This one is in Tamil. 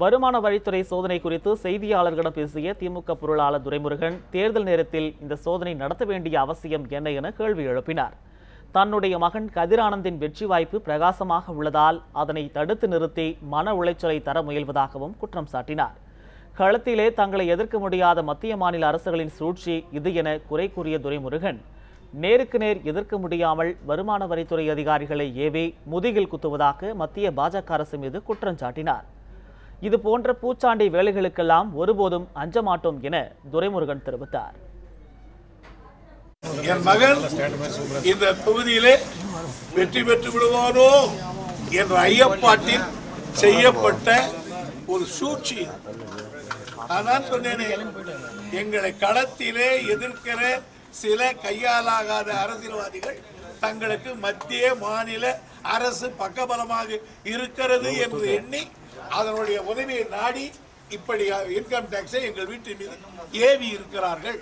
வருமான வரித்துறை சோதனை குறித்து செய்தியாளர்களிடம் பேசிய திமுக பொருளாளர் துரைமுருகன் தேர்தல் நேரத்தில் இந்த சோதனை நடத்த வேண்டிய அவசியம் என்ன என கேள்வி எழுப்பினார். தன்னுடைய மகன் கதிரானந்தின் வெற்றி வாய்ப்பு பிரகாசமாக உள்ளதால் அதனை தடுத்து நிறுத்தி மன உளைச்சலை தர முயல்வதாகவும் குற்றம் சாட்டினார். களத்திலே தங்களை எதிர்க்க முடியாத மத்திய மாநில அரசுகளின் சூழ்ச்சி இது என குறை கூறிய துரைமுருகன் நேருக்கு நேர் எதிர்க்க முடியாமல் வருமான வரித்துறை அதிகாரிகளை ஏவி முதுகில் குத்துவதாக மத்திய பாஜக அரசு மீது குற்றம் சாட்டினார். இது போன்ற பூச்சாண்டி வேலைகளுக்கெல்லாம் ஒருபோதும் அஞ்ச மாட்டோம் என துரைமுருகன் தெரிவித்தார். என் மகன் இந்த தொகுதியிலே வெற்றி பெற்று விடுவானோ என்ற ஐயப்பாட்டில் செய்யப்பட்ட ஒரு சூழ்ச்சி. நான் சொன்னேனே, எங்களை களத்திலே எதிர்க்கிற சில கையாலாகாத அரசியல்வாதிகள் தங்களுக்கு மத்திய மாநில அரசு பக்கபலமாக இருக்கிறது என்று எண்ணி அதனுடைய உதவியை நாடி இப்படி இன்கம் டாக்ஸை எங்கள் வீட்டின் மீது ஏவி இருக்கிறார்கள்.